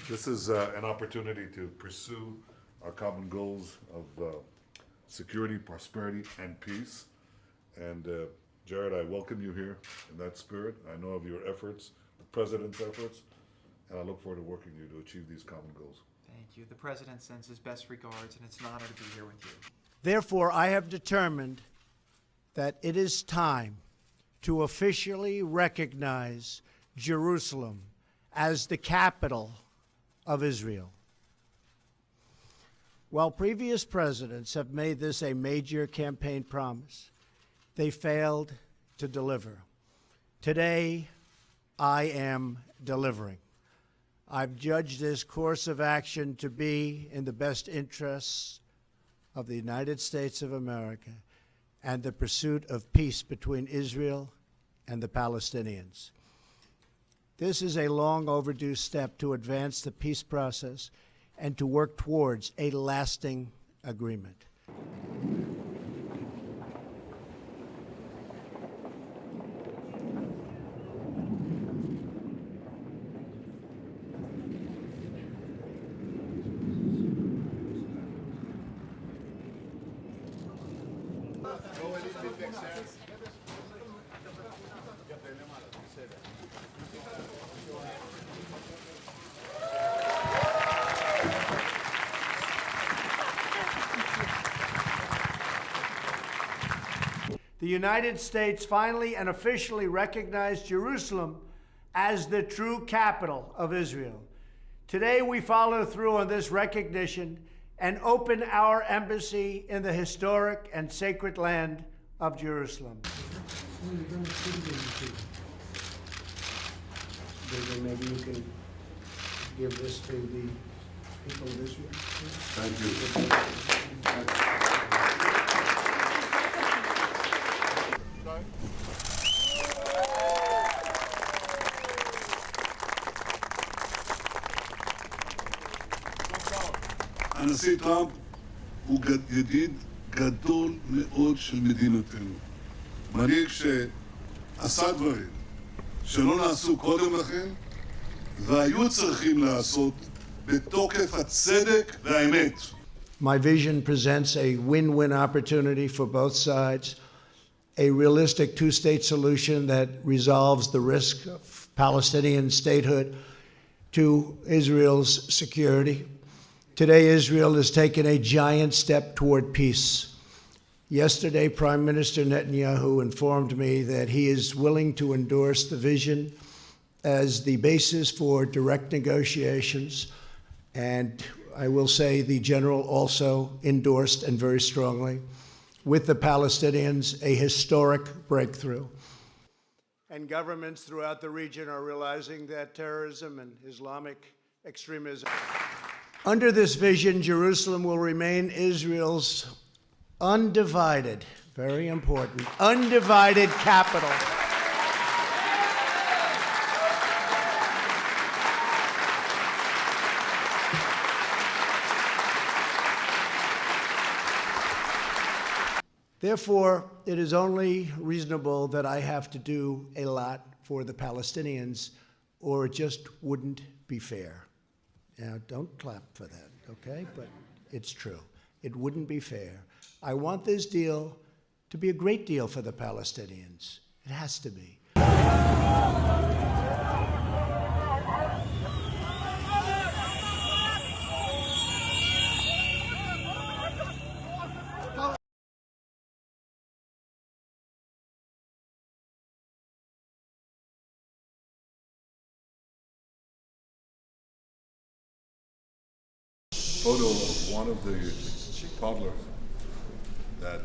This is an opportunity to pursue our common goals of security, prosperity, and peace. And Jared, I welcome you here in that spirit. I know of your efforts, the President's efforts, and I look forward to working with you to achieve these common goals. Thank you. The President sends his best regards, and it's an honor to be here with you. Therefore, I have determined that it is time to officially recognize Jerusalem as the capital of Israel. While previous presidents have made this a major campaign promise, they failed to deliver. Today, I am delivering. I've judged this course of action to be in the best interests of the United States of America and the pursuit of peace between Israel and the Palestinians. This is a long overdue step to advance the peace process and to work towards a lasting agreement. The United States finally and officially recognized Jerusalem as the true capital of Israel. Today, we follow through on this recognition and open our embassy in the historic and sacred land of Jerusalem. Maybe you can give this to the people of Israel. Thank you. הנשיא טראמפ הוא ידיד גדול מאוד של מדינתנו. מנהיג שעשה דברים שלא נעשו קודם לכן, והיו צריכים לעשות בתוקף הצדק והאמת. My vision presents a win-win opportunity for both sides, a realistic two-state solution that resolves the risk of Palestinian statehood to Israel's security. Today, Israel has taken a giant step toward peace. Yesterday, Prime Minister Netanyahu informed me that he is willing to endorse the vision as the basis for direct negotiations, and I will say the general also endorsed, and very strongly, with the Palestinians, a historic breakthrough. And governments throughout the region are realizing that terrorism and Islamic extremism. Under this vision, Jerusalem will remain Israel's undivided, very important, undivided capital. Therefore, it is only reasonable that I have to do a lot for the Palestinians, or it just wouldn't be fair. Now, don't clap for that, okay? But it's true. It wouldn't be fair. I want this deal to be a great deal for the Palestinians. It has to be. photo of one of the toddlers that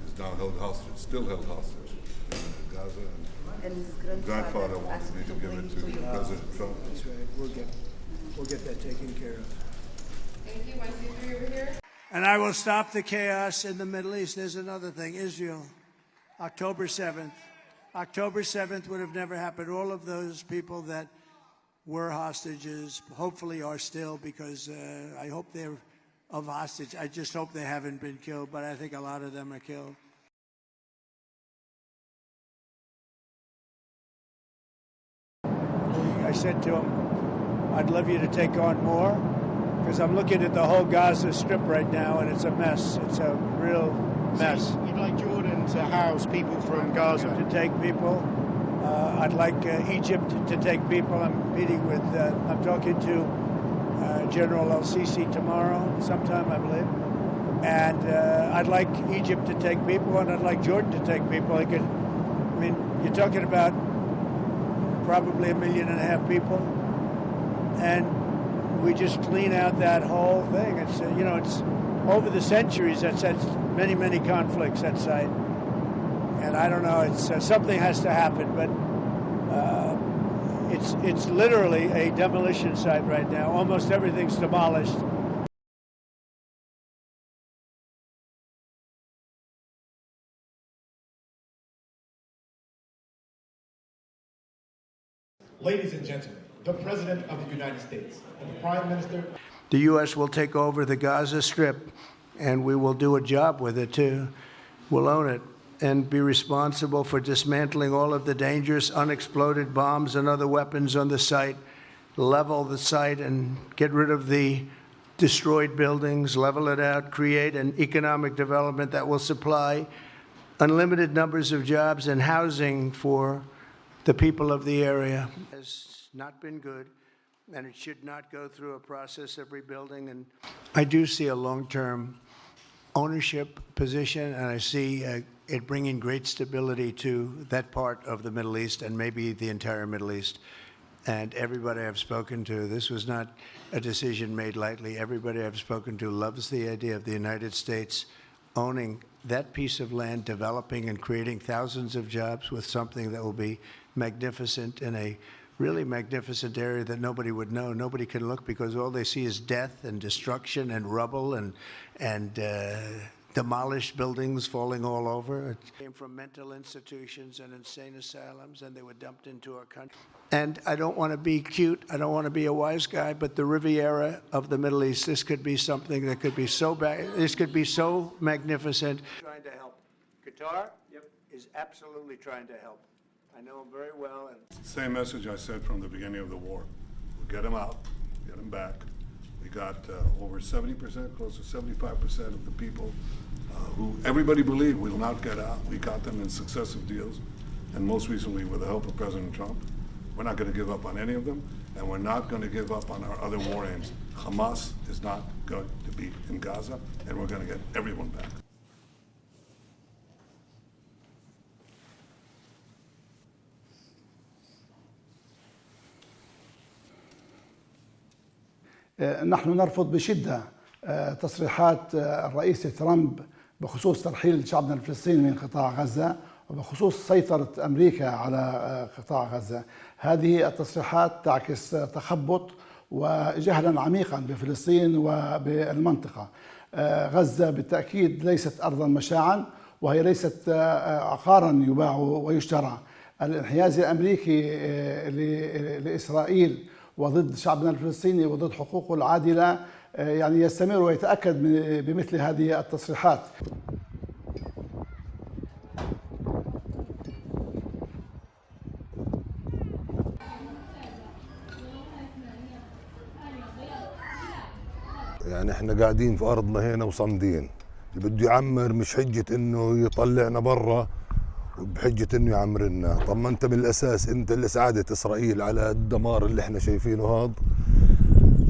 is now held hostage, still held hostage in Gaza. And his Grandfather wanted me to give it to President Trump. That's right. We'll get that taken care of. Thank you. 123 over here. And I will stop the chaos in the Middle East. There's another thing. Israel, October 7th. October 7th would have never happened. All of those people that were hostages hopefully are still, because I hope they're of hostage. I just hope they haven't been killed, but I think a lot of them are killed. I said to him, I'd love you to take on more, because I'm looking at the whole Gaza Strip right now, and it's a mess. It's a real mess. So you'd like Jordan to house people from Gaza? To take people. I'd like Egypt to take people. I'm talking to General El-Sisi tomorrow, sometime, I believe. And I'd like Egypt to take people, and I'd like Jordan to take people. You're talking about probably 1.5 million people, and we just clean out that whole thing. It's it's over the centuries that's many, many conflicts, that site. And I don't know, it's something has to happen, but it's literally a demolition site right now. Almost everything's demolished. Ladies and gentlemen, the President of the United States and the Prime Minister. The U.S. will take over the Gaza Strip, and we will do a job with it, too. We'll own it and be responsible for dismantling all of the dangerous unexploded bombs and other weapons on the site, level the site and get rid of the destroyed buildings, level it out, create an economic development that will supply unlimited numbers of jobs and housing for the people of the area. It has not been good, and it should not go through a process of rebuilding. And I do see a long-term ownership position, and I see it bringing great stability to that part of the Middle East and maybe the entire Middle East. And everybody I've spoken to, this was not a decision made lightly. Everybody I've spoken to loves the idea of the United States owning that piece of land, developing and creating thousands of jobs with something that will be magnificent in a really magnificent area that nobody would know. Nobody can look, because all they see is death and destruction and rubble and demolished buildings falling all over. It came from mental institutions and insane asylums, and they were dumped into our country. And I don't want to be cute. I don't want to be a wise guy, but the Riviera of the Middle East, this could be something that could be so bad. This could be so magnificent. Trying to help. Qatar is absolutely trying to help. I know him very well. And Same message I said from the beginning of the war. We'll get them out, get them back. We got over 70%, close to 75% of the people who everybody believed will not get out. We got them in successive deals, and most recently with the help of President Trump. We're not going to give up on any of them, and we're not going to give up on our other war aims. Hamas is not going to be in Gaza, and we're going to get everyone back. نحن نرفض بشدة تصريحات الرئيس ترامب بخصوص ترحيل شعبنا الفلسطيني من قطاع غزة وبخصوص سيطرة أمريكا على قطاع غزة. هذه التصريحات تعكس تخبط وجهلا عميقا بفلسطين وبالمنطقة. غزة بالتأكيد ليست أرضا مشاعا، وهي ليست عقارا يباع ويشترى. الانحياز الأمريكي لإسرائيل وضد شعبنا الفلسطيني وضد حقوقه العادلة يعني يستمر ويتأكد بمثل هذه التصريحات. يعني احنا قاعدين في ارضنا هنا وصامدين. اللي بده يعمر مش حجة انه يطلعنا برا بحجة انه يعمرنا. طب ما انت من الاساس انت اللي ساعدت اسرائيل على الدمار اللي احنا شايفينه هذا،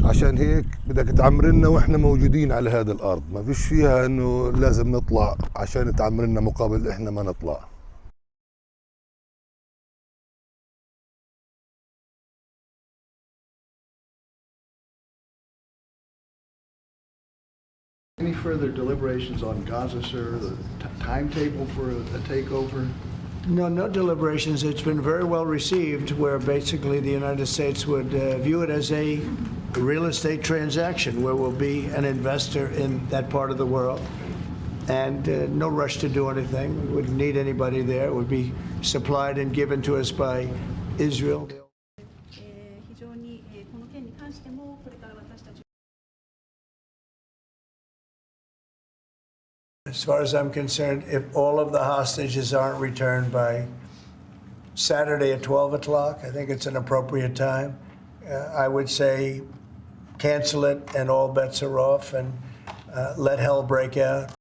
عشان هيك بدك تعمرنا واحنا موجودين على هذا الارض. ما فيش فيها انه لازم نطلع عشان تعمرنا مقابل احنا ما نطلع. further deliberations on Gaza, sir? The timetable for a takeover? No, no deliberations. It's been very well received, where basically the United States would view it as a real estate transaction, where we'll be an investor in that part of the world. And no rush to do anything. We wouldn't need anybody there. It would be supplied and given to us by Israel. 非常にこの件に関してもこれから私たち As far as I'm concerned, if all of the hostages aren't returned by Saturday at 12 o'clock, I think it's an appropriate time. I would say cancel it and all bets are off and let hell break out.